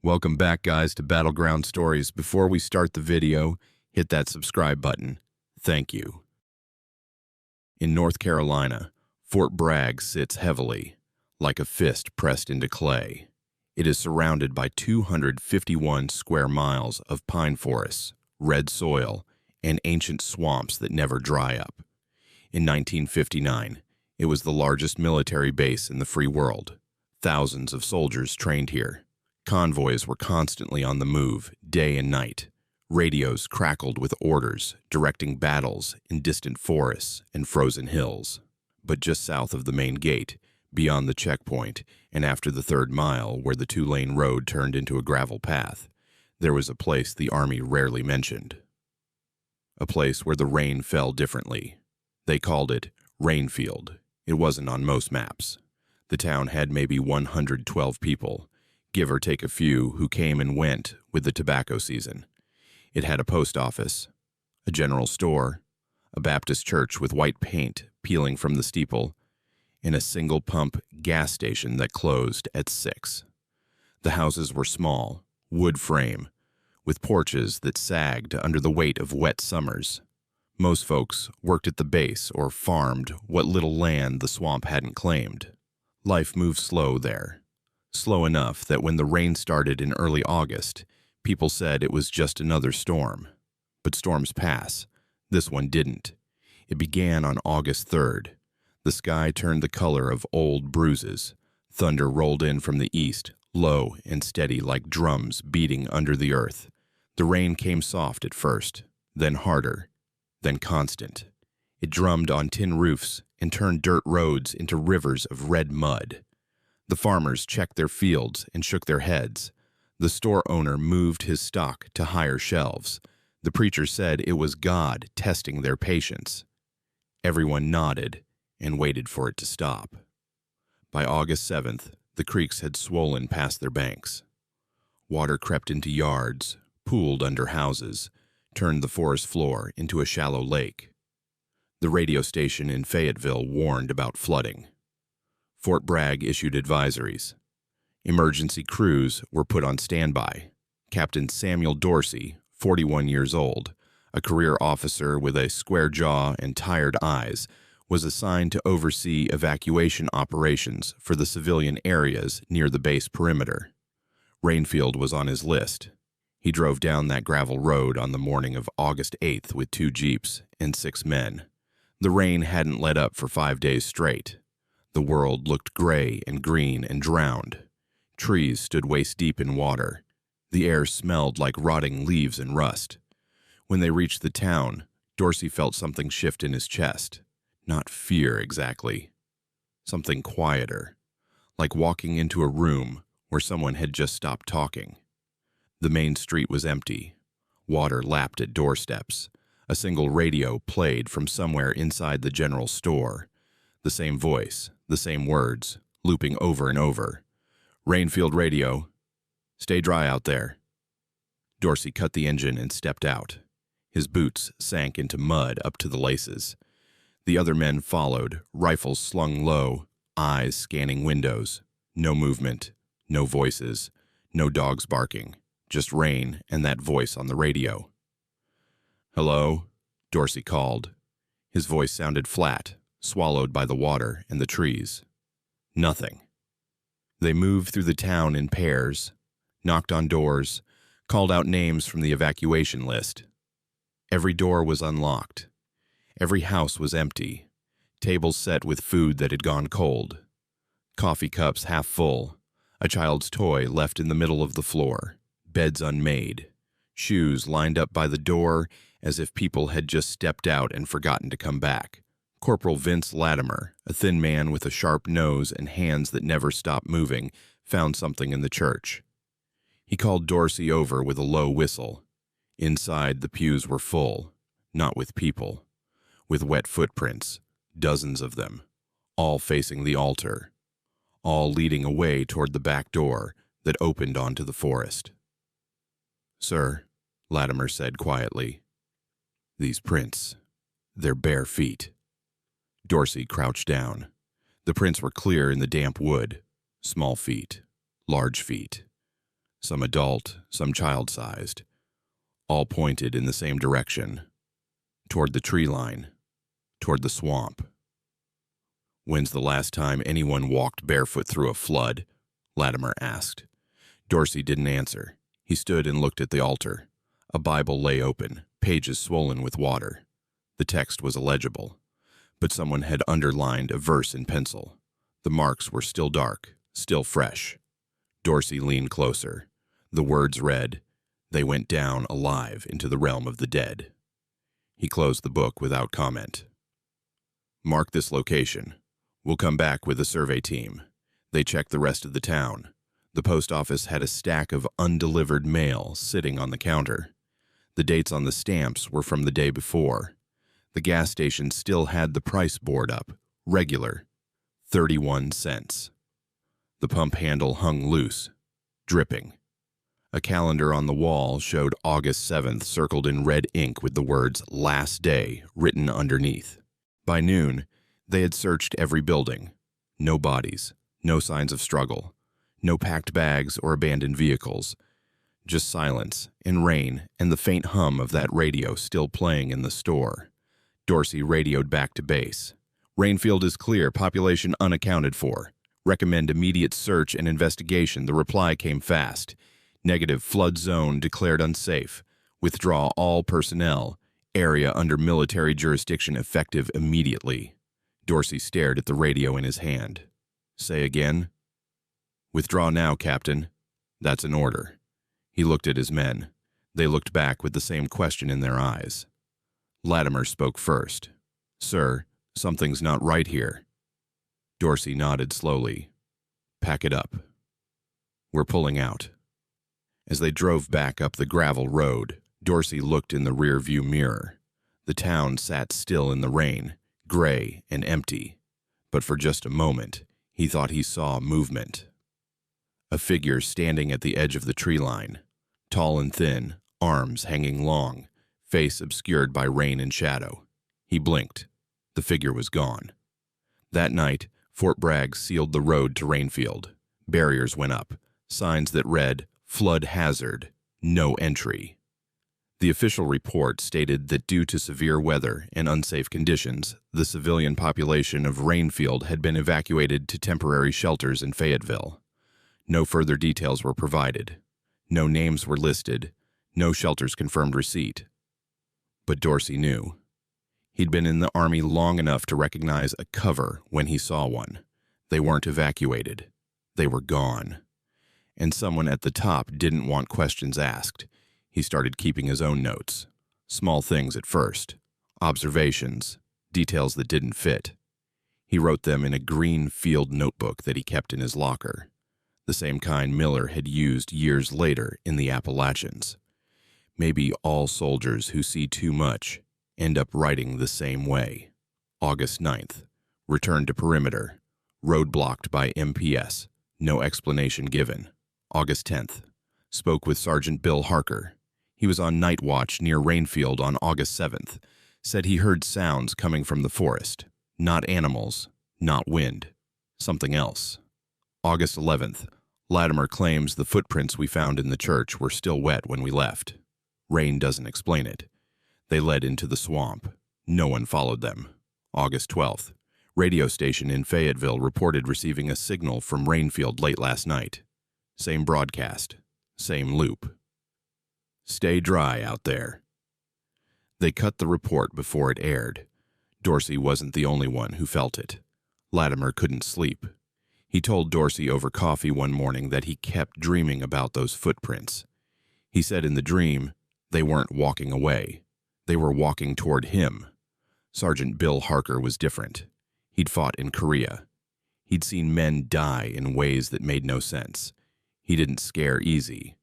Welcome back, guys, to Battleground Stories. Before we start the video, hit that subscribe button. Thank you. In North Carolina, Fort Bragg sits heavily, like a fist pressed into clay. It is surrounded by 251 square miles of pine forests, red soil, and ancient swamps that never dry up. In 1959, it was the largest military base in the free world. Thousands of soldiers trained here. Convoys were constantly on the move, day and night. Radios crackled with orders, directing battles in distant forests and frozen hills. But just south of the main gate, beyond the checkpoint, and after the 3rd mile where the 2-lane road turned into a gravel path, there was a place the Army rarely mentioned. A place where the rain fell differently. They called it Rainfield. It wasn't on most maps. The town had maybe 112 people, give or take a few who came and went with the tobacco season. It had a post office, a general store, a Baptist church with white paint peeling from the steeple, and a single-pump gas station that closed at 6. The houses were small, wood frame, with porches that sagged under the weight of wet summers. Most folks worked at the base or farmed what little land the swamp hadn't claimed. Life moved slow there. Slow enough that when the rain started in early August, people said it was just another storm. But storms pass. This one didn't. It began on August 3rd. The sky turned the color of old bruises. Thunder rolled in from the east, low and steady like drums beating under the earth. The rain came soft at first, then harder, then constant. It drummed on tin roofs and turned dirt roads into rivers of red mud. The farmers checked their fields and shook their heads. The store owner moved his stock to higher shelves. The preacher said it was God testing their patience. Everyone nodded and waited for it to stop. By August 7th, the creeks had swollen past their banks. Water crept into yards, pooled under houses, turned the forest floor into a shallow lake. The radio station in Fayetteville warned about flooding. Fort Bragg issued advisories. Emergency crews were put on standby. Captain Samuel Dorsey, 41 years old, a career officer with a square jaw and tired eyes, was assigned to oversee evacuation operations for the civilian areas near the base perimeter. Rainfield was on his list. He drove down that gravel road on the morning of August 8th with 2 jeeps and 6 men. The rain hadn't let up for 5 days straight. The world looked gray and green and drowned. Trees stood waist-deep in water. The air smelled like rotting leaves and rust. When they reached the town, Dorsey felt something shift in his chest. Not fear exactly. Something quieter, like walking into a room where someone had just stopped talking. The main street was empty. Water lapped at doorsteps. A single radio played from somewhere inside the general store. The same voice, the same words, looping over and over. Rainfield radio. Stay dry out there. Dorsey cut the engine and stepped out. His boots sank into mud up to the laces. The other men followed, rifles slung low, eyes scanning windows. No movement, no voices, no dogs barking, just rain and that voice on the radio. "Hello?" Dorsey called. His voice sounded flat, swallowed by the water and the trees. Nothing. They moved through the town in pairs, knocked on doors, called out names from the evacuation list. Every door was unlocked. Every house was empty, tables set with food that had gone cold, coffee cups half full, a child's toy left in the middle of the floor, beds unmade, shoes lined up by the door as if people had just stepped out and forgotten to come back. Corporal Vince Latimer, a thin man with a sharp nose and hands that never stopped moving, found something in the church. He called Dorsey over with a low whistle. Inside, the pews were full, not with people, with wet footprints, dozens of them, all facing the altar, all leading away toward the back door that opened onto the forest. "Sir," Latimer said quietly, "these prints, they're bare feet." Dorsey crouched down. The prints were clear in the damp wood. Small feet, large feet. some adult, some child-sized, all pointed in the same direction, toward the tree line, toward the swamp. "When's the last time anyone walked barefoot through a flood?" Latimer asked. Dorsey didn't answer. He stood and looked at the altar. A Bible lay open, pages swollen with water. The text was illegible, but someone had underlined a verse in pencil. The marks were still dark, still fresh. Dorsey leaned closer. The words read, "They went down alive into the realm of the dead." He closed the book without comment. "Mark this location. We'll come back with a survey team." They checked the rest of the town. The post office had a stack of undelivered mail sitting on the counter. The dates on the stamps were from the day before. The gas station still had the price board up, regular, 31 cents. The pump handle hung loose, dripping. A calendar on the wall showed August 7th circled in red ink with the words "Last Day" written underneath. By noon, they had searched every building. No bodies, no signs of struggle, no packed bags or abandoned vehicles. Just silence and rain and the faint hum of that radio still playing in the store. Dorsey radioed back to base. "Rainfield is clear, population unaccounted for. Recommend immediate search and investigation." The reply came fast. "Negative, flood zone declared unsafe. Withdraw all personnel. Area under military jurisdiction effective immediately." Dorsey stared at the radio in his hand. "Say again?" "Withdraw now, Captain." "That's an order." He looked at his men. They looked back with the same question in their eyes. Latimer spoke first. "Sir, something's not right here." Dorsey nodded slowly. "Pack it up. We're pulling out." As they drove back up the gravel road, Dorsey looked in the rear-view mirror. The town sat still in the rain, gray and empty. But for just a moment, he thought he saw movement. A figure standing at the edge of the tree line, tall and thin, arms hanging long, face obscured by rain and shadow. He blinked. The figure was gone. That night, Fort Bragg sealed the road to Rainfield. Barriers went up, signs that read, "Flood hazard, no entry." The official report stated that due to severe weather and unsafe conditions, the civilian population of Rainfield had been evacuated to temporary shelters in Fayetteville. No further details were provided. No names were listed. No shelters confirmed receipt. But Dorsey knew. He'd been in the Army long enough to recognize a cover when he saw one. They weren't evacuated. They were gone. And someone at the top didn't want questions asked. He started keeping his own notes. Small things at first. Observations. Details that didn't fit. He wrote them in a green field notebook that he kept in his locker. The same kind Miller had used years later in the Appalachians. Maybe all soldiers who see too much end up writing the same way. August 9th. Return to perimeter. Road blocked by MPS. No explanation given. August 10th. Spoke with Sergeant Bill Harker. He was on night watch near Rainfield on August 7th. Said he heard sounds coming from the forest. Not animals, not wind. Something else. August 11th. Latimer claims the footprints we found in the church were still wet when we left. Rain doesn't explain it. They led into the swamp. No one followed them. August 12th. Radio station in Fayetteville reported receiving a signal from Rainfield late last night. Same broadcast. Same loop. Stay dry out there. They cut the report before it aired. Dorsey wasn't the only one who felt it. Latimer couldn't sleep. He told Dorsey over coffee one morning that he kept dreaming about those footprints. He said in the dream, they weren't walking away. They were walking toward him. Sergeant Bill Harker was different. He'd fought in Korea. He'd seen men die in ways that made no sense. He didn't scare easy.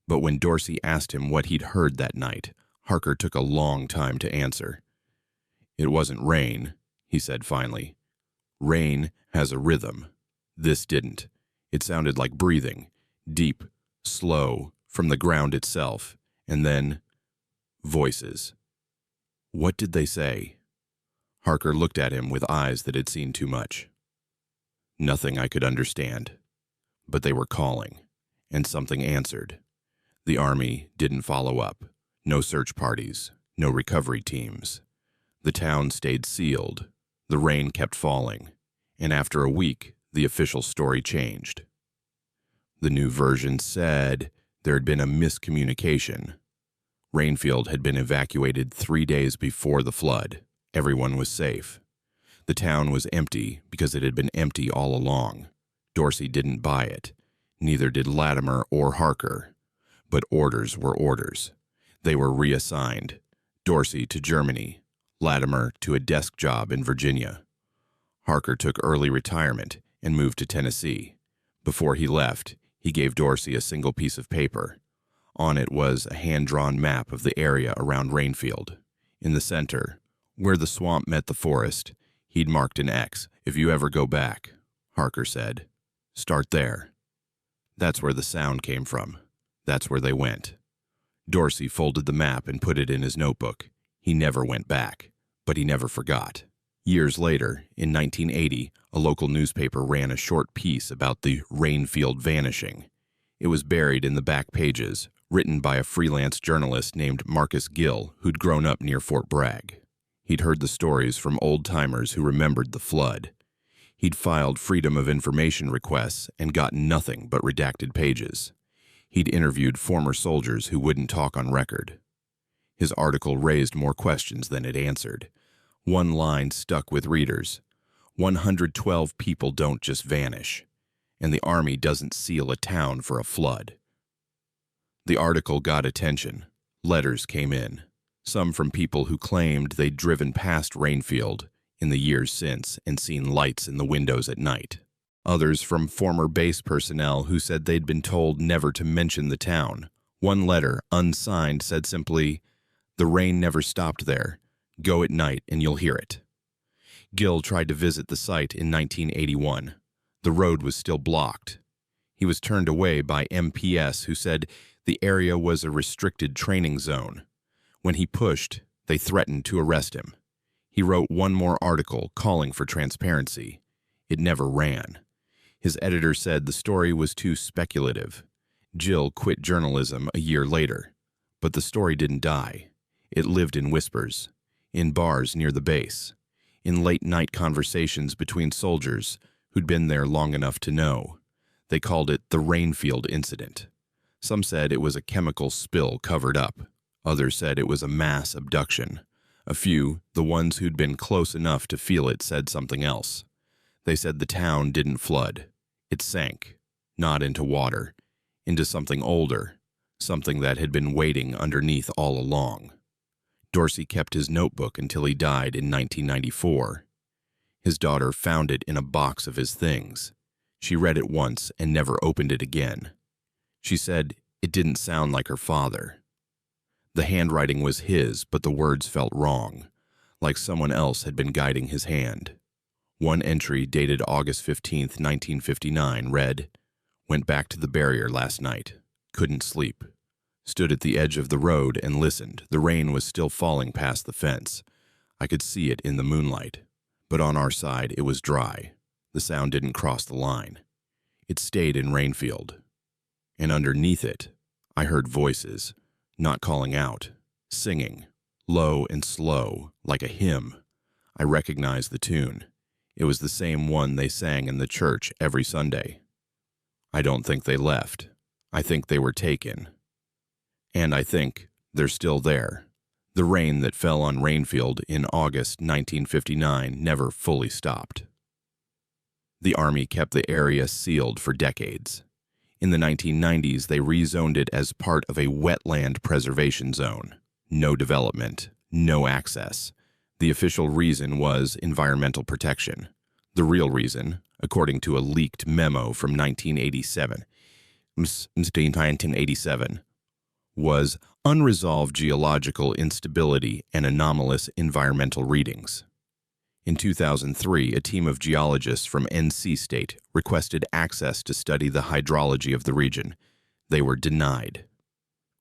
But when Dorsey asked him what he'd heard that night, Harker took a long time to answer. "It wasn't rain," he said finally. "Rain has a rhythm. This didn't. It sounded like breathing, deep, slow, from the ground itself, and then voices." "What did they say?" Harker looked at him with eyes that had seen too much. "Nothing I could understand. But they were calling. and something answered. The Army didn't follow up. No search parties, no recovery teams. The town stayed sealed. The rain kept falling, and after a week, the official story changed. The new version said there had been a miscommunication. Rainfield had been evacuated 3 days before the flood. Everyone was safe. The town was empty because it had been empty all along. Dorsey didn't buy it. Neither did Latimer or Harker. But orders were orders. They were reassigned. Dorsey to Germany, Latimer to a desk job in Virginia. Harker took early retirement and moved to Tennessee. Before he left, he gave Dorsey a single piece of paper. On it was a hand-drawn map of the area around Rainfield. In the center, where the swamp met the forest, he'd marked an X. "If you ever go back," Harker said, "start there." That's where the sound came from. That's where they went. Dorsey folded the map and put it in his notebook. He never went back, but he never forgot. Years later, in 1980, a local newspaper ran a short piece about the Rainfield vanishing. It was buried in the back pages, written by a freelance journalist named Marcus Gill, who'd grown up near Fort Bragg. He'd heard the stories from old-timers who remembered the flood. He'd filed Freedom of Information requests and gotten nothing but redacted pages. He'd interviewed former soldiers who wouldn't talk on record. His article raised more questions than it answered. One line stuck with readers. 112 people don't just vanish, and the Army doesn't seal a town for a flood. The article got attention. Letters came in, some from people who claimed they'd driven past Rainfield in the years since and seen lights in the windows at night. Others from former base personnel who said they'd been told never to mention the town. One letter, unsigned, said simply, "The rain never stopped there. Go at night and you'll hear it." Gill tried to visit the site in 1981. The road was still blocked. He was turned away by MPS, who said the area was a restricted training zone. When he pushed, they threatened to arrest him. He wrote one more article calling for transparency. It never ran. His editor said the story was too speculative. Gill quit journalism a year later, but the story didn't die. It lived in whispers, in bars near the base, in late-night conversations between soldiers who'd been there long enough to know. They called it the Rainfield incident. Some said it was a chemical spill covered up. Others said it was a mass abduction. A few, the ones who'd been close enough to feel it, said something else. They said the town didn't flood. It sank, not into water, into something older, something that had been waiting underneath all along. Dorsey kept his notebook until he died in 1994. His daughter found it in a box of his things. She read it once and never opened it again. She said it didn't sound like her father. The handwriting was his, but the words felt wrong, like someone else had been guiding his hand. One entry dated August 15, 1959, read, "Went back to the barrier last night. Couldn't sleep. Stood at the edge of the road and listened. The rain was still falling past the fence. I could see it in the moonlight. But on our side, it was dry. The sound didn't cross the line. It stayed in Rainfield. And underneath it, I heard voices, not calling out, singing, low and slow, like a hymn. I recognized the tune. It was the same one they sang in the church every Sunday. I don't think they left. I think they were taken. And I think they're still there. The rain that fell on Rainfield in August 1959 never fully stopped." The Army kept the area sealed for decades. In the 1990s, they rezoned it as part of a wetland preservation zone. No development, no access. The official reason was environmental protection. The real reason, according to a leaked memo from 1987, was unresolved geological instability and anomalous environmental readings. In 2003, a team of geologists from NC State requested access to study the hydrology of the region. They were denied.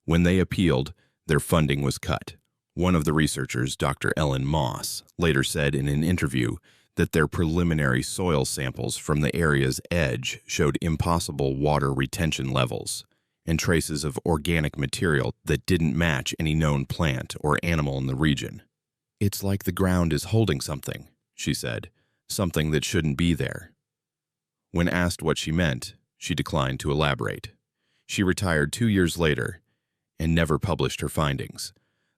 When they appealed, their funding was cut. One of the researchers, Dr. Ellen Moss, later said in an interview that their preliminary soil samples from the area's edge showed impossible water retention levels and traces of organic material that didn't match any known plant or animal in the region. "It's like the ground is holding something," she said, "something that shouldn't be there." When asked what she meant, she declined to elaborate. She retired 2 years later and never published her findings.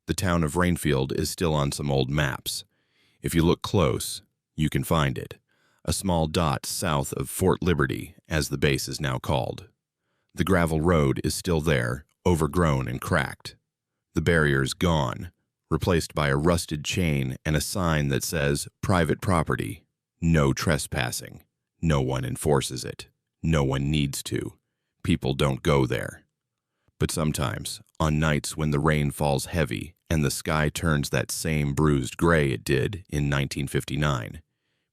The town of Rainfield is still on some old maps. If you look close, you can find it, a small dot south of Fort Liberty, as the base is now called. The gravel road is still there, overgrown and cracked. The barrier's gone, replaced by a rusted chain and a sign that says private property, no trespassing. No one enforces it. No one needs to. People don't go there. But sometimes, on nights when the rain falls heavy and the sky turns that same bruised gray it did in 1959,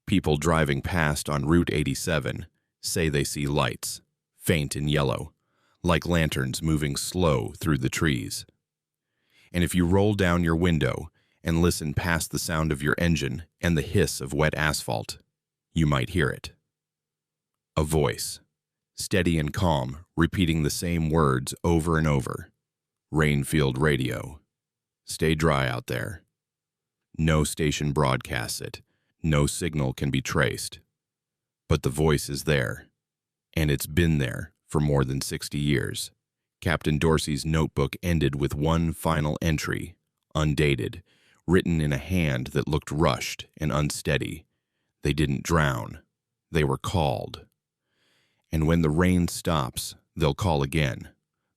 people driving past on Route 87 say they see lights, faint and yellow, like lanterns moving slow through the trees. And if you roll down your window and listen past the sound of your engine and the hiss of wet asphalt, you might hear it. A voice, steady and calm, repeating the same words over and over. Rainfield Radio. Stay dry out there. No station broadcasts it. No signal can be traced. But the voice is there, and it's been there for more than 60 years. Captain Dorsey's notebook ended with one final entry, undated, written in a hand that looked rushed and unsteady. They didn't drown. They were called. And when the rain stops, they'll call again.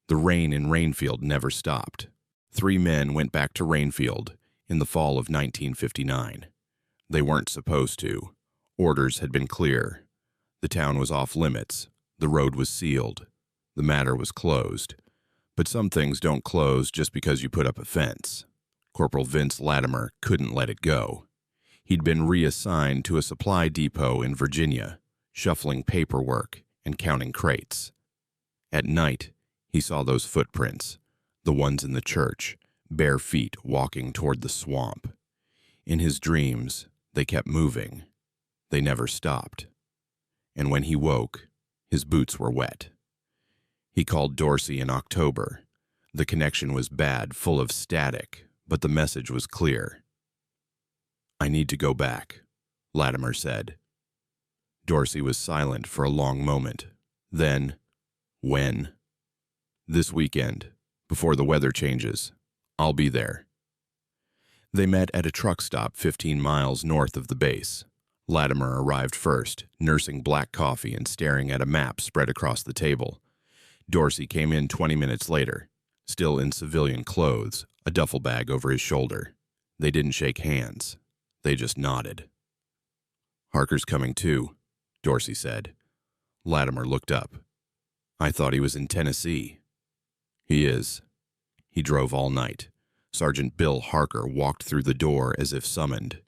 The rain in Rainfield never stopped. 3 men went back to Rainfield in the fall of 1959. They weren't supposed to. Orders had been clear. The town was off limits. The road was sealed. The matter was closed. But some things don't close just because you put up a fence. Corporal Vince Latimer couldn't let it go. He'd been reassigned to a supply depot in Virginia, shuffling paperwork and counting crates. At night, he saw those footprints, the ones in the church, bare feet walking toward the swamp. In his dreams, they kept moving. They never stopped. And when he woke, his boots were wet. He called Dorsey in October. The connection was bad, full of static, but the message was clear. "I need to go back," Latimer said. Dorsey was silent for a long moment. Then, "When?" "This weekend, before the weather changes. I'll be there." They met at a truck stop 15 miles north of the base. Latimer arrived first, nursing black coffee and staring at a map spread across the table. Dorsey came in 20 minutes later, still in civilian clothes, a duffel bag over his shoulder. They didn't shake hands. They just nodded. "Harker's coming too," Dorsey said. Latimer looked up. "I thought he was in Tennessee." "He is. He drove all night." Sergeant Bill Harker walked through the door as if summoned.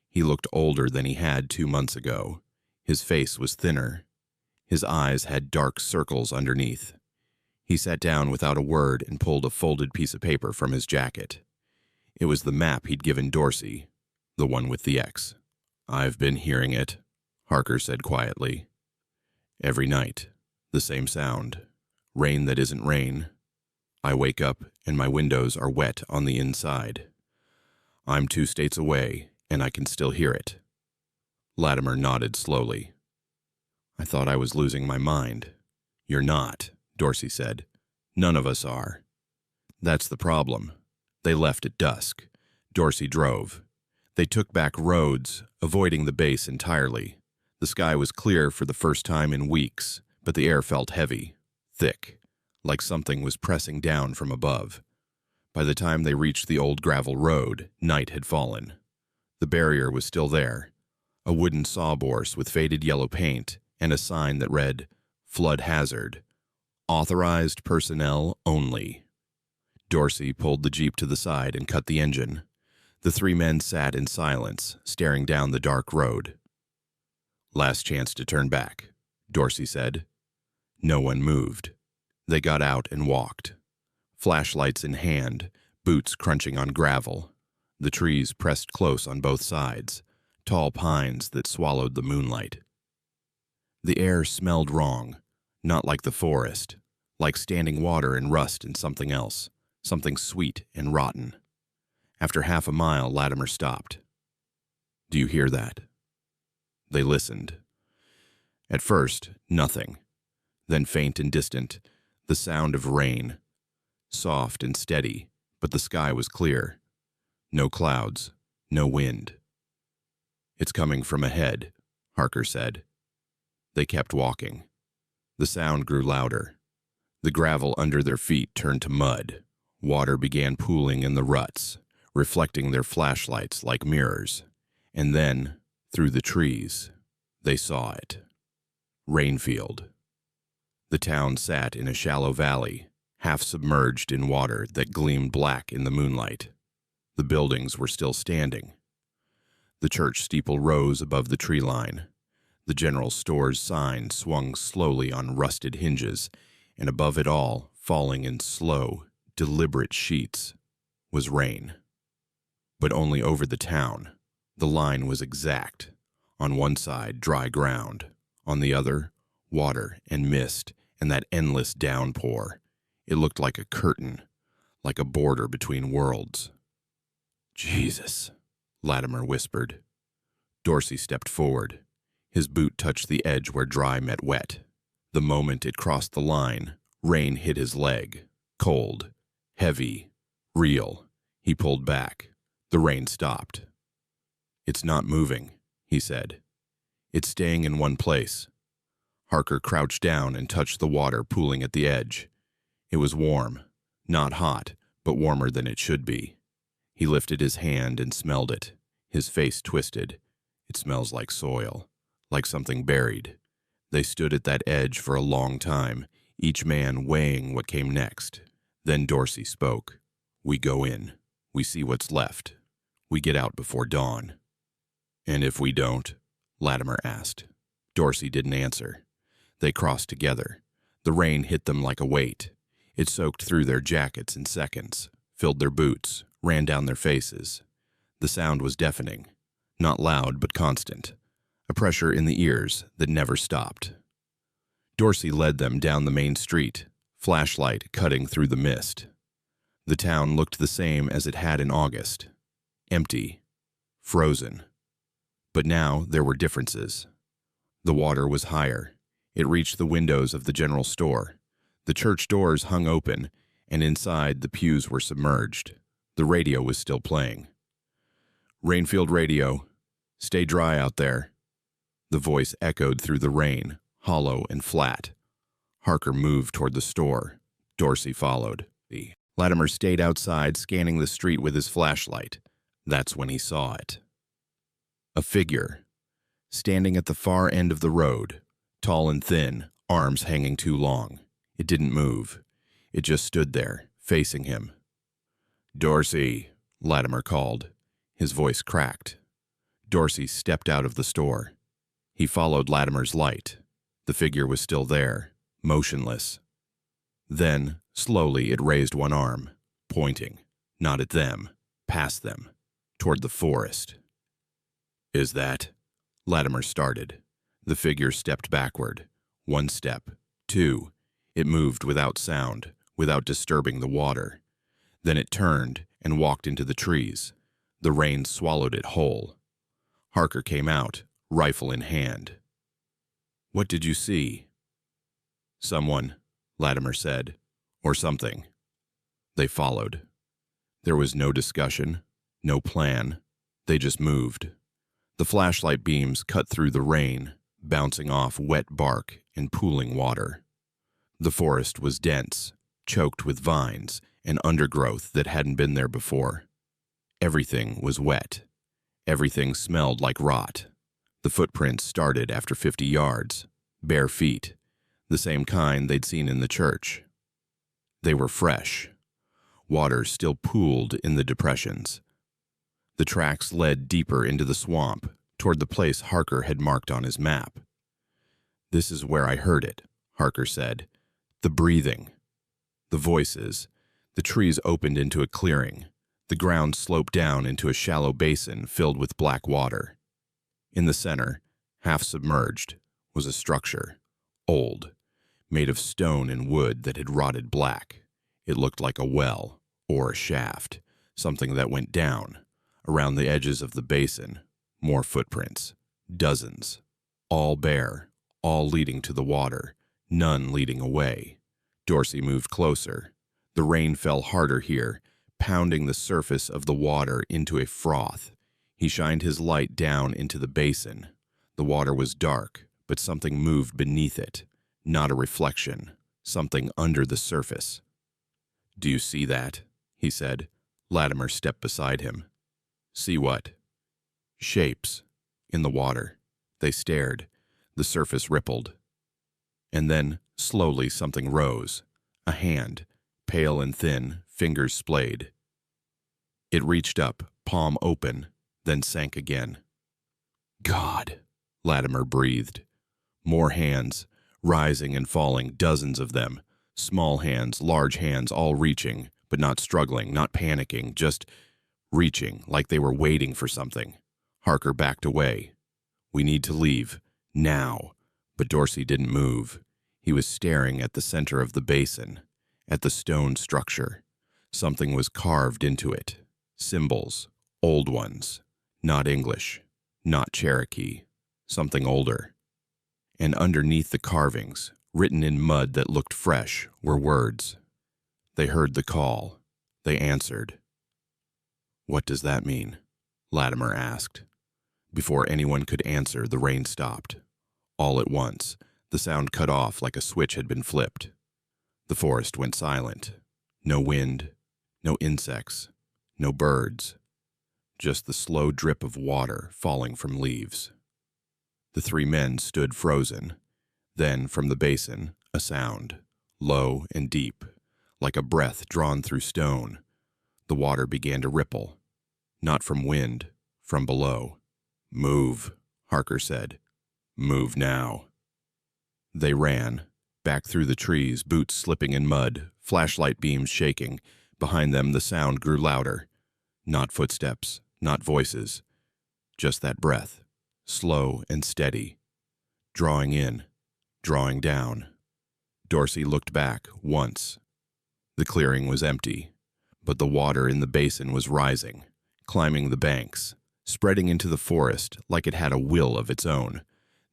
He looked older than he had 2 months ago. His face was thinner. His eyes had dark circles underneath. He sat down without a word and pulled a folded piece of paper from his jacket. It was the map he'd given Dorsey, the one with the X. "I've been hearing it," Harker said quietly. "Every night, the same sound. Rain that isn't rain. I wake up and my windows are wet on the inside. I'm 2 states away and I can still hear it." Latimer nodded slowly. "I thought I was losing my mind." "You're not," Dorsey said. "None of us are." "That's the problem." They left at dusk. Dorsey drove. They took back roads, avoiding the base entirely. The sky was clear for the first time in weeks, but the air felt heavy, thick, like something was pressing down from above. By the time they reached the old gravel road, night had fallen. The barrier was still there, a wooden sawhorse with faded yellow paint and a sign that read, "Flood Hazard. Authorized personnel only." Dorsey pulled the Jeep to the side and cut the engine. The 3 men sat in silence, staring down the dark road. "Last chance to turn back," Dorsey said. No one moved. They got out and walked. Flashlights in hand, boots crunching on gravel. The trees pressed close on both sides, tall pines that swallowed the moonlight. The air smelled wrong, not like the forest, like standing water and rust and something else, something sweet and rotten. After half a mile, Latimer stopped. "Do you hear that?" They listened. At first, nothing. Then faint and distant, the sound of rain. Soft and steady, but the sky was clear. No clouds, no wind. "It's coming from ahead," Harker said. They kept walking. The sound grew louder. The gravel under their feet turned to mud. Water began pooling in the ruts, reflecting their flashlights like mirrors. And then, through the trees, they saw it. Rainfield. The town sat in a shallow valley, half submerged in water that gleamed black in the moonlight. The buildings were still standing. The church steeple rose above the tree line. The general store's sign swung slowly on rusted hinges, and above it all, falling in slow, deliberate sheets, was rain. But only over the town. The line was exact. On one side, dry ground. On the other, water and mist and that endless downpour. It looked like a curtain, like a border between worlds. "Jesus," Latimer whispered. Dorsey stepped forward. His boot touched the edge where dry met wet. The moment it crossed the line, rain hit his leg. Cold, heavy, real. He pulled back. The rain stopped. "It's not moving," he said. "It's staying in one place." Harker crouched down and touched the water pooling at the edge. It was warm, not hot, but warmer than it should be. He lifted his hand and smelled it. His face twisted. "It smells like soil, like something buried." They stood at that edge for a long time, each man weighing what came next. Then Dorsey spoke. "We go in. We see what's left. We get out before dawn." "And if we don't?" Latimer asked. Dorsey didn't answer. They crossed together. The rain hit them like a weight. It soaked through their jackets in seconds, filled their boots, ran down their faces. The sound was deafening. Not loud, but constant. A pressure in the ears that never stopped. Dorsey led them down the main street, flashlight cutting through the mist. The town looked the same as it had in August. Empty. Frozen. But now there were differences. The water was higher. It reached the windows of the general store. The church doors hung open, and inside the pews were submerged. The radio was still playing. "Rainfield radio. Stay dry out there." The voice echoed through the rain, hollow and flat. Harker moved toward the store. Dorsey followed. Latimer stayed outside, scanning the street with his flashlight. That's when he saw it. A figure, standing at the far end of the road, tall and thin, arms hanging too long. It didn't move. It just stood there, facing him. "Dorsey," Latimer called. His voice cracked. Dorsey stepped out of the store. He followed Latimer's light. The figure was still there, motionless. Then, slowly, it raised one arm, pointing, not at them, past them, toward the forest. "Is that?" Latimer started. The figure stepped backward. One step, two. It moved without sound, without disturbing the water. Then it turned and walked into the trees. The rain swallowed it whole. Harker came out, rifle in hand. "What did you see?" "Someone," Latimer said, "or something." They followed. There was no discussion, no plan. They just moved. The flashlight beams cut through the rain, bouncing off wet bark and pooling water. The forest was dense, choked with vines and undergrowth that hadn't been there before. Everything was wet. Everything smelled like rot. The footprints started after 50 yards, bare feet, the same kind they'd seen in the church. They were fresh. Water still pooled in the depressions. The tracks led deeper into the swamp, toward the place Harker had marked on his map. "This is where I heard it," Harker said. "The breathing. The voices." The trees opened into a clearing. The ground sloped down into a shallow basin filled with black water. In the center, half submerged, was a structure, old, made of stone and wood that had rotted black. It looked like a well or a shaft, something that went down. Around the edges of the basin, more footprints, dozens, all bare, all leading to the water, none leading away. Dorsey moved closer. The rain fell harder here, pounding the surface of the water into a froth. He shined his light down into the basin. The water was dark, but something moved beneath it. Not a reflection, something under the surface. "Do you see that?" he said. Latimer stepped beside him. "See what?" "Shapes. In the water." They stared. The surface rippled. And then, slowly, something rose. A hand, pale and thin, fingers splayed. It reached up, palm open, then sank again. "God," Latimer breathed. More hands, rising and falling, dozens of them. Small hands, large hands, all reaching, but not struggling, not panicking, just reaching, like they were waiting for something. Harker backed away. "We need to leave. Now." But Dorsey didn't move. He was staring at the center of the basin, at the stone structure. Something was carved into it. Symbols, old ones. Not English, not Cherokee. Something older. And underneath the carvings, written in mud that looked fresh, were words. They heard the call. They answered. "What does that mean?" Latimer asked. Before anyone could answer, the rain stopped. All at once, the sound cut off like a switch had been flipped. The forest went silent. No wind, no insects, no birds. Just the slow drip of water falling from leaves. The three men stood frozen. Then, from the basin, a sound, low and deep, like a breath drawn through stone. The water began to ripple. Not from wind, from below. "Move," Harker said. "Move now." They ran, back through the trees, boots slipping in mud, flashlight beams shaking. Behind them, the sound grew louder. Not footsteps, not voices. Just that breath, slow and steady. Drawing in, drawing down. Dorsey looked back once. The clearing was empty, but the water in the basin was rising, climbing the banks, spreading into the forest like it had a will of its own.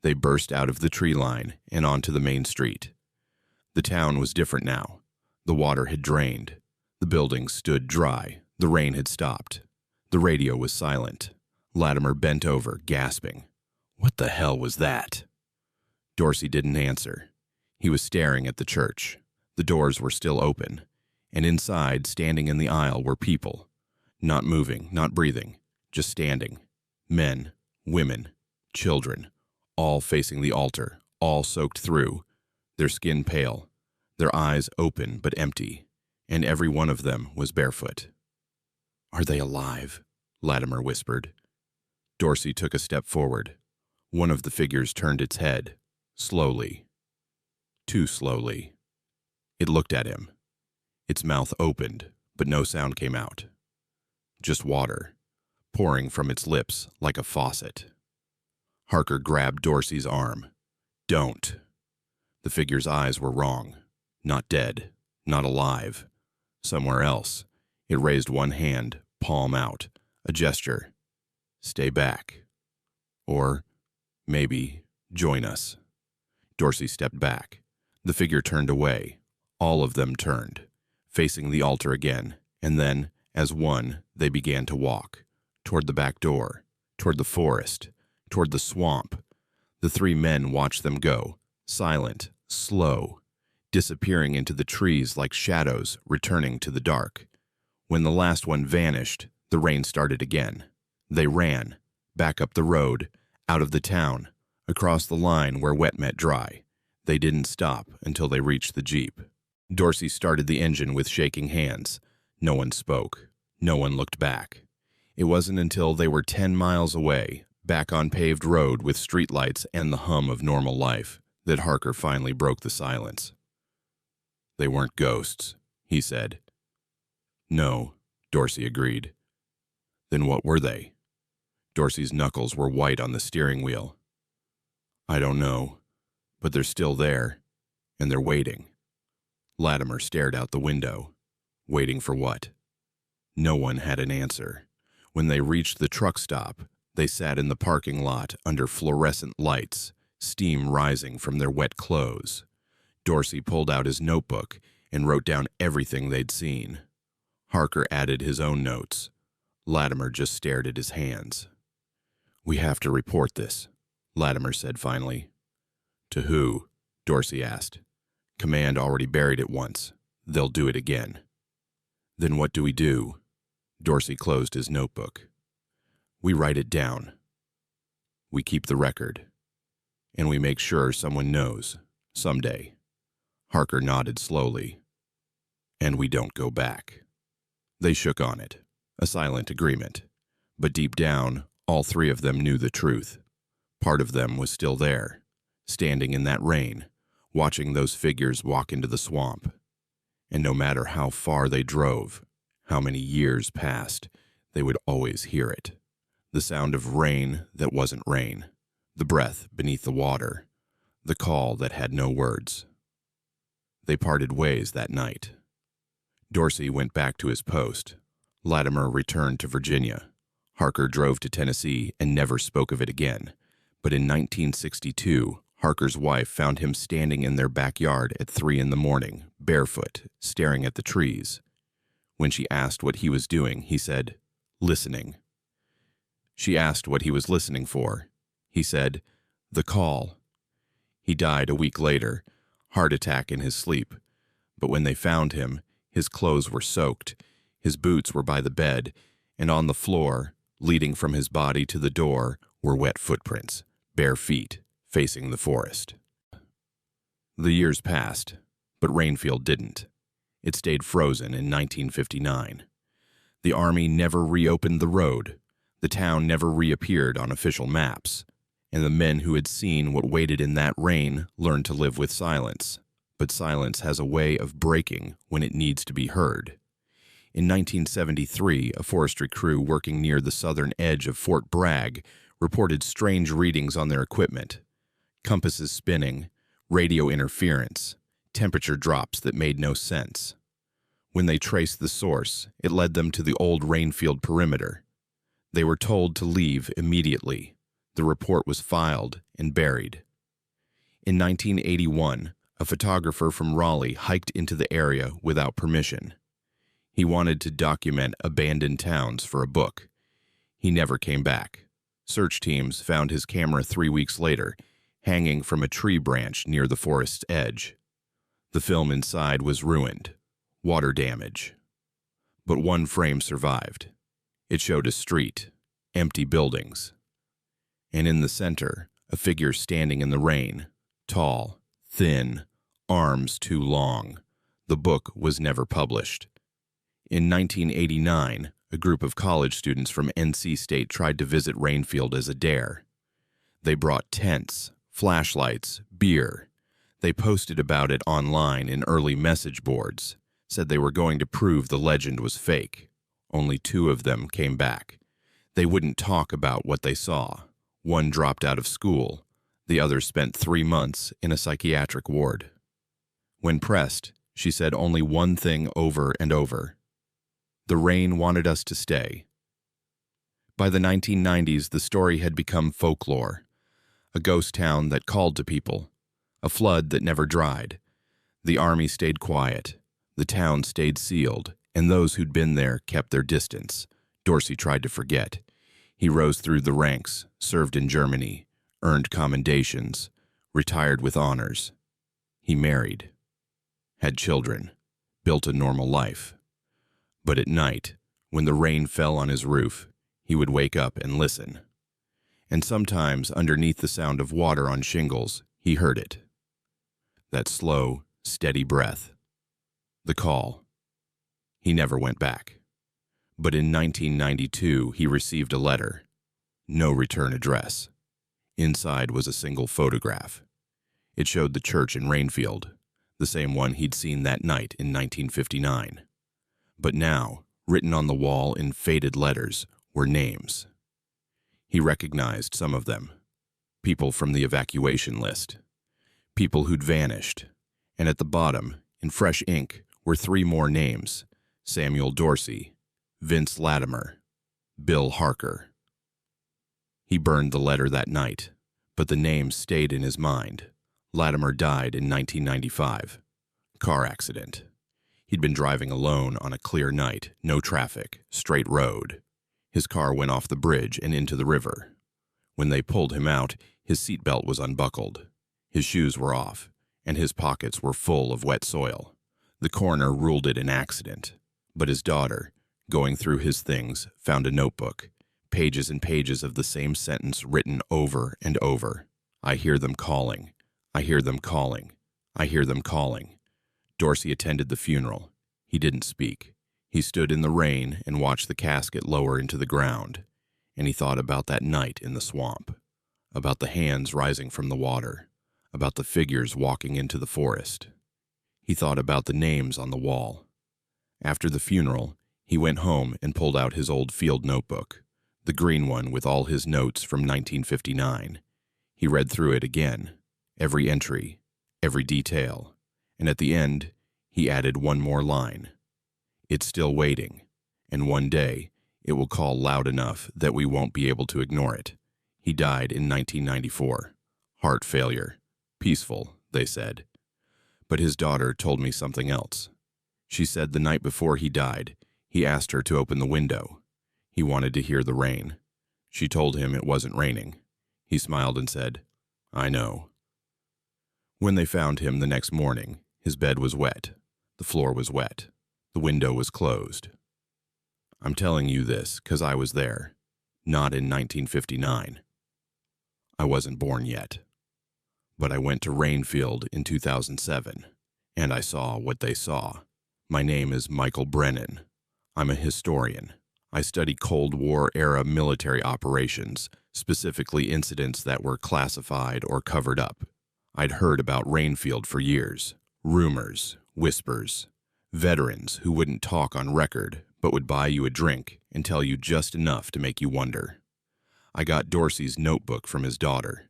They burst out of the tree line and onto the main street. The town was different now. The water had drained. The buildings stood dry. The rain had stopped. The radio was silent. Latimer bent over, gasping. What the hell was that? Dorsey didn't answer. He was staring at the church. The doors were still open, and inside, standing in the aisle, were people. Not moving, not breathing, just standing. Men, women, children, all facing the altar, all soaked through, their skin pale, their eyes open but empty, and every one of them was barefoot. "Are they alive?" Latimer whispered. Dorsey took a step forward. One of the figures turned its head, slowly. Too slowly. It looked at him. Its mouth opened, but no sound came out. Just water, pouring from its lips like a faucet. Harker grabbed Dorsey's arm. "Don't." The figure's eyes were wrong. Not dead, not alive. Somewhere else. It raised one hand, palm out, a gesture. "Stay back." Or, maybe, "Join us." Dorsey stepped back. The figure turned away. All of them turned, facing the altar again, and then, as one, they began to walk, toward the back door, toward the forest, toward the swamp. The three men watched them go, silent, slow, disappearing into the trees like shadows returning to the dark. When the last one vanished, the rain started again. They ran, back up the road, out of the town, across the line where wet met dry. They didn't stop until they reached the Jeep. Dorsey started the engine with shaking hands. No one spoke. No one looked back. It wasn't until they were 10 miles away, back on paved road with streetlights and the hum of normal life, that Harker finally broke the silence. "They weren't ghosts," he said. "No," Dorsey agreed. "Then what were they?" Dorsey's knuckles were white on the steering wheel. "I don't know, but they're still there, and they're waiting." Latimer stared out the window. Waiting for what? No one had an answer. When they reached the truck stop, they sat in the parking lot under fluorescent lights, steam rising from their wet clothes. Dorsey pulled out his notebook and wrote down everything they'd seen. Harker added his own notes. Latimer just stared at his hands. "We have to report this," Latimer said finally. "To who?" Dorsey asked. "Command already buried it once. They'll do it again." "Then what do we do?" Dorsey closed his notebook. "We write it down. We keep the record. And we make sure someone knows, someday." Harker nodded slowly. "And we don't go back." They shook on it, a silent agreement. But deep down, all three of them knew the truth. Part of them was still there, standing in that rain, watching those figures walk into the swamp. And no matter how far they drove, how many years passed, they would always hear it. The sound of rain that wasn't rain, the breath beneath the water, the call that had no words. They parted ways that night. Dorsey went back to his post. Latimer returned to Virginia. Harker drove to Tennessee and never spoke of it again. But in 1962, Harker's wife found him standing in their backyard at 3 a.m, barefoot, staring at the trees. When she asked what he was doing, he said, "Listening." She asked what he was listening for. He said, "The call." He died a week later, heart attack in his sleep. But when they found him, his clothes were soaked, his boots were by the bed, and on the floor, leading from his body to the door, were wet footprints, bare feet, facing the forest. The years passed, but Rainfield didn't. It stayed frozen in 1959. The Army never reopened the road, the town never reappeared on official maps, and the men who had seen what waited in that rain learned to live with silence. But silence has a way of breaking when it needs to be heard. In 1973, a forestry crew working near the southern edge of Fort Bragg reported strange readings on their equipment. Compasses spinning, radio interference, temperature drops that made no sense. When they traced the source, it led them to the old Rainfield perimeter. They were told to leave immediately. The report was filed and buried. In 1981, a photographer from Raleigh hiked into the area without permission. He wanted to document abandoned towns for a book. He never came back. Search teams found his camera 3 weeks later, hanging from a tree branch near the forest's edge. The film inside was ruined, water damage. But one frame survived. It showed a street, empty buildings. And in the center, a figure standing in the rain, tall, thin, arms too long. The book was never published. In 1989, a group of college students from NC State tried to visit Rainfield as a dare. They brought tents, flashlights, beer. They posted about it online in early message boards, said they were going to prove the legend was fake. Only 2 of them came back. They wouldn't talk about what they saw. One dropped out of school. The other spent 3 months in a psychiatric ward. When pressed, she said only one thing over and over. The rain wanted us to stay. By the 1990s, the story had become folklore. A ghost town that called to people. A flood that never dried. The Army stayed quiet. The town stayed sealed, and those who'd been there kept their distance. Dorsey tried to forget. He rose through the ranks, served in Germany, earned commendations, retired with honors. He married, had children, built a normal life. But at night, when the rain fell on his roof, he would wake up and listen. And sometimes, underneath the sound of water on shingles, he heard it. That slow, steady breath. The call. He never went back. But in 1992, he received a letter. No return address. Inside was a single photograph. It showed the church in Rainfield, the same one he'd seen that night in 1959. But now, written on the wall in faded letters, were names. He recognized some of them. People from the evacuation list. People who'd vanished. And at the bottom, in fresh ink, were 3 more names: Samuel Dorsey, Vince Latimer, Bill Harker. He burned the letter that night, but the names stayed in his mind. Latimer died in 1995. Car accident. He'd been driving alone on a clear night, no traffic, straight road. His car went off the bridge and into the river. When they pulled him out, his seatbelt was unbuckled. His shoes were off, and his pockets were full of wet soil. The coroner ruled it an accident, but his daughter, going through his things, found a notebook, pages and pages of the same sentence written over and over. I hear them calling. I hear them calling. I hear them calling. Dorsey attended the funeral. He didn't speak. He stood in the rain and watched the casket lower into the ground, and he thought about that night in the swamp, about the hands rising from the water, about the figures walking into the forest. He thought about the names on the wall. After the funeral, he went home and pulled out his old field notebook, the green one with all his notes from 1959. He read through it again, every entry, every detail, and at the end, he added one more line. It's still waiting, and one day, it will call loud enough that we won't be able to ignore it. He died in 1994. Heart failure. Peaceful, they said. But his daughter told me something else. She said the night before he died, he asked her to open the window. He wanted to hear the rain. She told him it wasn't raining. He smiled and said, I know. When they found him the next morning, his bed was wet. The floor was wet. The window was closed. I'm telling you this because I was there, not in 1959. I wasn't born yet. But I went to Rainfield in 2007, and I saw what they saw. My name is Michael Brennan. I'm a historian. I study Cold War-era military operations, specifically incidents that were classified or covered up. I'd heard about Rainfield for years. Rumors, whispers, veterans who wouldn't talk on record but would buy you a drink and tell you just enough to make you wonder. I got Dorsey's notebook from his daughter.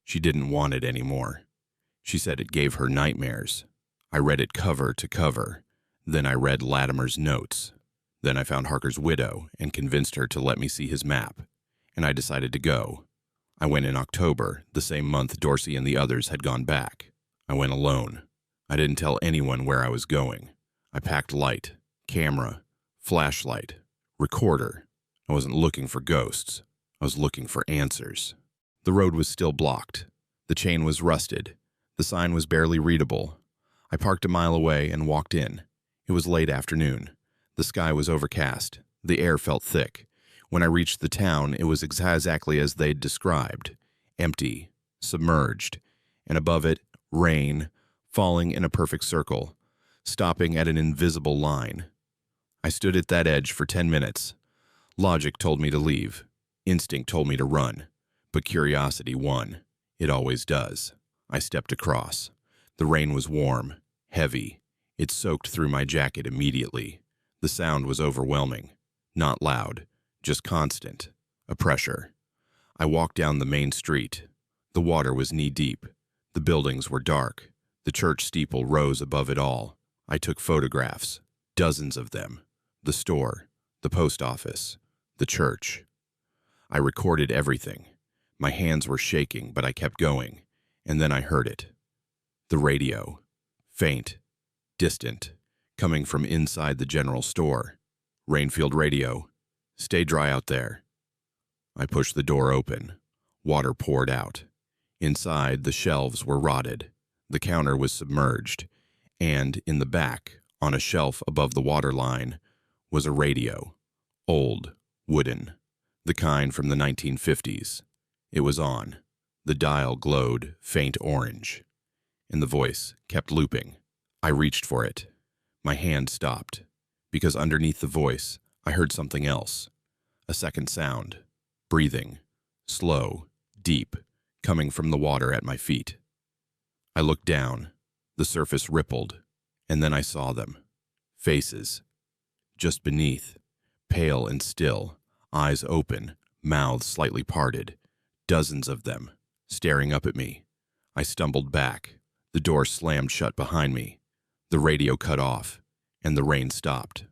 She didn't want it anymore. She said it gave her nightmares. I read it cover to cover. Then I read Latimer's notes. Then I found Harker's widow and convinced her to let me see his map. And I decided to go. I went in October, the same month Dorsey and the others had gone back. I went alone. I didn't tell anyone where I was going. I packed light, camera, flashlight, recorder. I wasn't looking for ghosts. I was looking for answers. The road was still blocked. The chain was rusted. The sign was barely readable. I parked a mile away and walked in. It was late afternoon. The sky was overcast. The air felt thick. When I reached the town, it was exactly as they'd described. Empty, submerged, and above it, rain, falling in a perfect circle, stopping at an invisible line. I stood at that edge for 10 minutes. Logic told me to leave. Instinct told me to run. But curiosity won. It always does. I stepped across. The rain was warm, heavy. It soaked through my jacket immediately. The sound was overwhelming. Not loud, just constant. A pressure. I walked down the main street. The water was knee-deep. The buildings were dark. The church steeple rose above it all. I took photographs. Dozens of them. The store. The post office. The church. I recorded everything. My hands were shaking, but I kept going. And then I heard it. The radio. Faint. Distant. Coming from inside the general store. Rainfield radio. Stay dry out there. I pushed the door open. Water poured out. Inside, the shelves were rotted. The counter was submerged. And in the back, on a shelf above the water line, was a radio. Old. Wooden. The kind from the 1950s. It was on. The dial glowed faint orange. And the voice kept looping. I reached for it. My hand stopped. Because underneath the voice, I heard something else. A second sound. Breathing. Slow. Deep. Coming from the water at my feet. I looked down. The surface rippled. And then I saw them. Faces. Just beneath. Pale and still. Eyes open. mouths slightly parted, dozens of them, staring up at me. I stumbled back. The door slammed shut behind me. The radio cut off, and the rain stopped.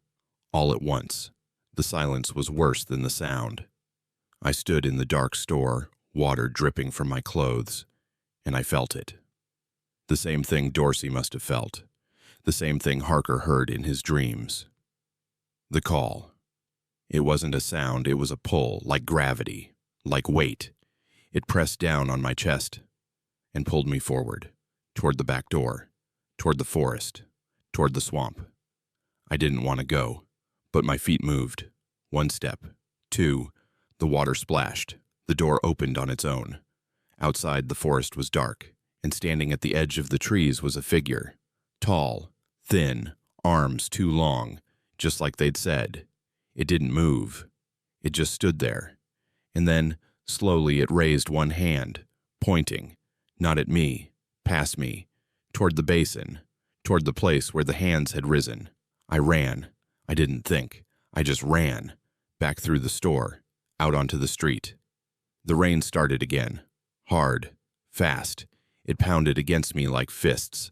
All at once. The silence was worse than the sound. I stood in the dark store, water dripping from my clothes, and I felt it. The same thing Dorsey must have felt. The same thing Harker heard in his dreams. The call. It wasn't a sound, it was a pull, like gravity, like weight. It pressed down on my chest and pulled me forward, toward the back door, toward the forest, toward the swamp. I didn't want to go, but my feet moved. 1 step, 2, the water splashed. The door opened on its own. Outside, the forest was dark, and standing at the edge of the trees was a figure. Tall, thin, arms too long, just like they'd said. It didn't move. It just stood there. And then, slowly, it raised one hand, pointing, not at me, past me, toward the basin, toward the place where the hands had risen. I ran. I didn't think. I just ran, back through the store, out onto the street. The rain started again, hard, fast. It pounded against me like fists.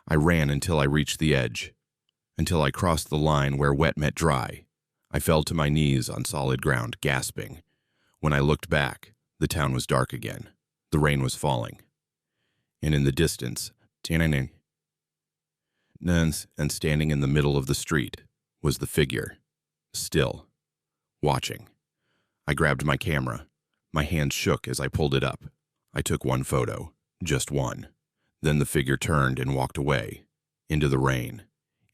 I ran until I reached the edge, until I crossed the line where wet met dry. I fell to my knees on solid ground, gasping. When I looked back, the town was dark again. The rain was falling. And in the distance, and standing in the middle of the street was the figure, still, watching. I grabbed my camera. My hands shook as I pulled it up. I took one photo, just one. Then the figure turned and walked away, into the rain,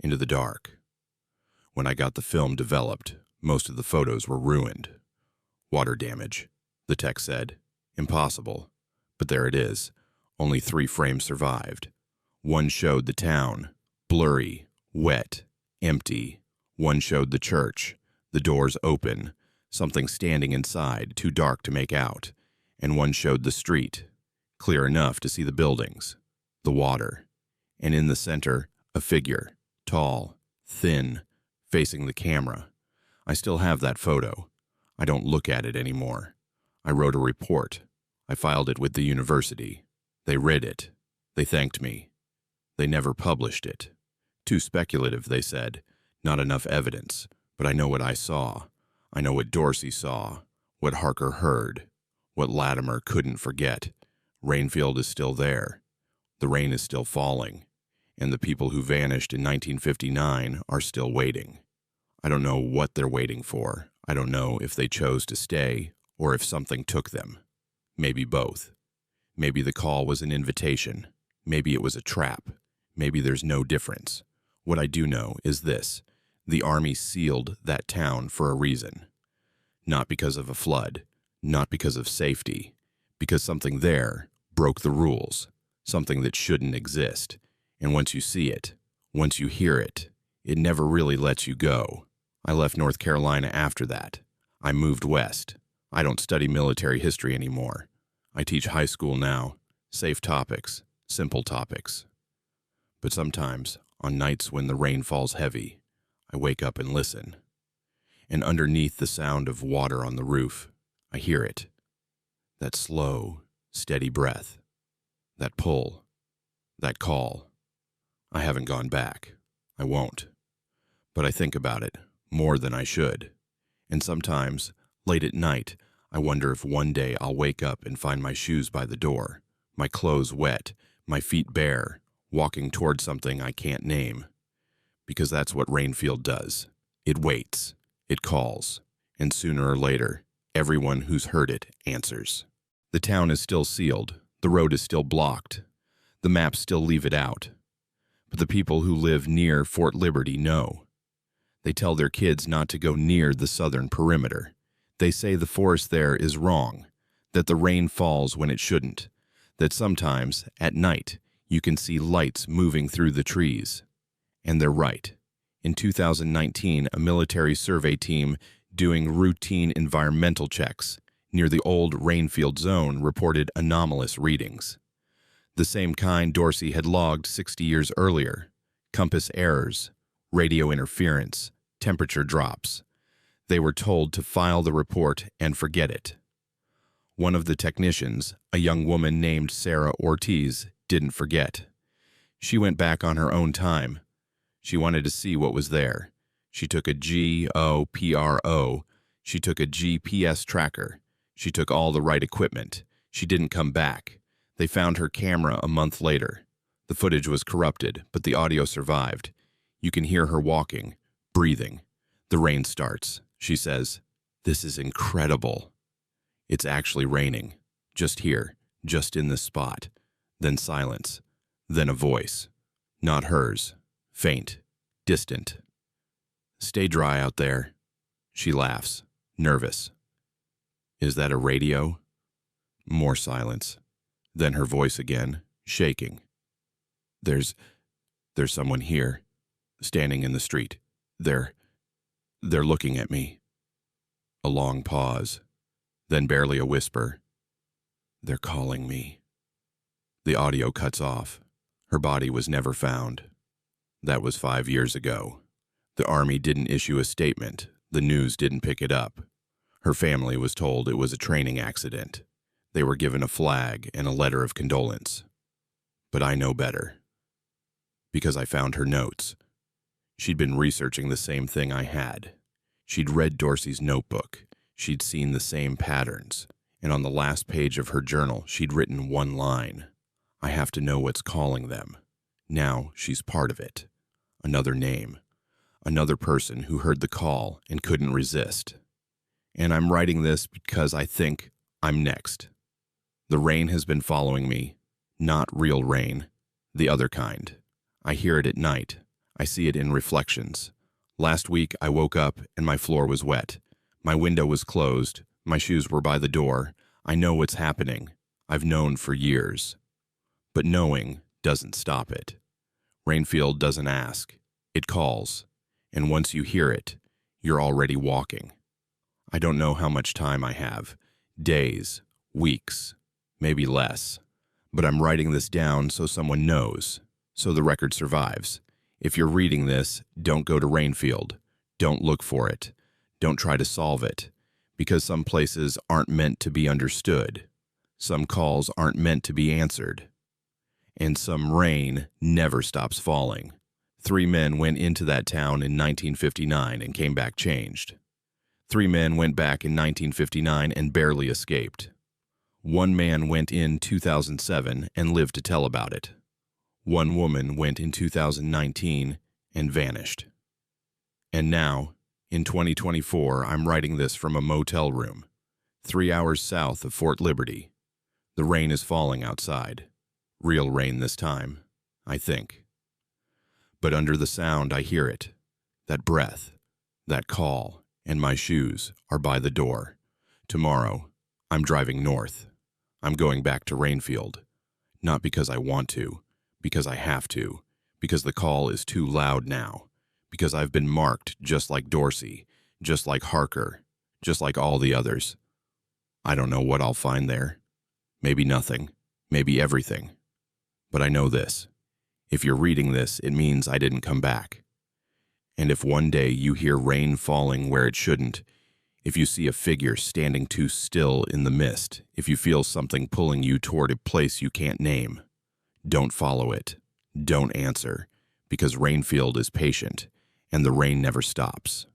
into the dark. When I got the film developed, most of the photos were ruined. Water damage, the tech said. Impossible. But there it is. Only 3 frames survived. One showed the town, blurry, wet, empty. One showed the church, the doors open, something standing inside, too dark to make out. And one showed the street, clear enough to see the buildings, the water. And in the center, a figure, tall, thin, facing the camera. I still have that photo. I don't look at it anymore. I wrote a report. I filed it with the university. They read it. They thanked me. They never published it. Too speculative, they said. Not enough evidence. But I know what I saw. I know what Dorsey saw. What Harker heard. What Latimer couldn't forget. Rainfield is still there. The rain is still falling. And the people who vanished in 1959 are still waiting. I don't know what they're waiting for. I don't know if they chose to stay or if something took them. Maybe both. Maybe the call was an invitation. Maybe it was a trap. Maybe there's no difference. What I do know is this. The Army sealed that town for a reason. Not because of a flood. Not because of safety. Because something there broke the rules. Something that shouldn't exist. And once you see it, once you hear it, it never really lets you go. I left North Carolina after that. I moved west. I don't study military history anymore. I teach high school now. Safe topics, simple topics. But sometimes, on nights when the rain falls heavy, I wake up and listen. And underneath the sound of water on the roof, I hear it. That slow, steady breath. That pull. That call. I haven't gone back. I won't. But I think about it more than I should. And sometimes, late at night, I wonder if one day I'll wake up and find my shoes by the door, my clothes wet, my feet bare, walking toward something I can't name. Because that's what Rainfield does. It waits. It calls. And sooner or later, everyone who's heard it answers. The town is still sealed. The road is still blocked. The maps still leave it out. But the people who live near Fort Liberty know. They tell their kids not to go near the southern perimeter. They say the forest there is wrong, that the rain falls when it shouldn't, that sometimes, at night, you can see lights moving through the trees. And they're right. In 2019, a military survey team doing routine environmental checks near the old Rainfield zone reported anomalous readings. The same kind Dorsey had logged 60 years earlier. Compass errors, radio interference, temperature drops. They were told to file the report and forget it. One of the technicians, a young woman named Sarah Ortiz, didn't forget. She went back on her own time. She wanted to see what was there. She took a GOPRO. She took a GPS tracker. She took all the right equipment. She didn't come back. They found her camera a month later. The footage was corrupted, but the audio survived. You can hear her walking, breathing. The rain starts. She says, "This is incredible." It's actually raining. Just here, just in this spot. Then silence. Then a voice. Not hers. Faint. Distant. "Stay dry out there." She laughs, nervous. "Is that a radio?" More silence. Then her voice again, shaking. There's someone here, standing in the street. They're looking at me." A long pause, then barely a whisper. "They're calling me." The audio cuts off. Her body was never found. That was 5 years ago. The Army didn't issue a statement. The news didn't pick it up. Her family was told it was a training accident. They were given a flag and a letter of condolence. But I know better. Because I found her notes. She'd been researching the same thing I had. She'd read Dorsey's notebook. She'd seen the same patterns. And on the last page of her journal, she'd written one line. "I have to know what's calling them." Now she's part of it. Another name. Another person who heard the call and couldn't resist. And I'm writing this because I think I'm next. The rain has been following me. Not real rain. The other kind. I hear it at night. I see it in reflections. Last week I woke up and my floor was wet. My window was closed. My shoes were by the door. I know what's happening. I've known for years. But knowing doesn't stop it. Rainfield doesn't ask. It calls. And once you hear it, you're already walking. I don't know how much time I have. Days, weeks, maybe less. But I'm writing this down so someone knows, so the record survives. If you're reading this, don't go to Rainfield. Don't look for it. Don't try to solve it. Because some places aren't meant to be understood. Some calls aren't meant to be answered. And some rain never stops falling. 3 men went into that town in 1959 and came back changed. 3 men went back in 1959 and barely escaped. 1 man went in 2007 and lived to tell about it. 1 woman went in 2019 and vanished. And now, in 2024, I'm writing this from a motel room, 3 hours south of Fort Liberty. The rain is falling outside. Real rain this time, I think. But under the sound, I hear it. That breath, that call, and my shoes are by the door. Tomorrow, I'm driving north. I'm going back to Rainfield. Not because I want to, because I have to, because the call is too loud now, because I've been marked just like Dorsey, just like Harker, just like all the others. I don't know what I'll find there. Maybe nothing, maybe everything. But I know this. If you're reading this, it means I didn't come back. And if one day you hear rain falling where it shouldn't, if you see a figure standing too still in the mist, if you feel something pulling you toward a place you can't name, don't follow it. Don't answer, because Rainfield is patient, and the rain never stops.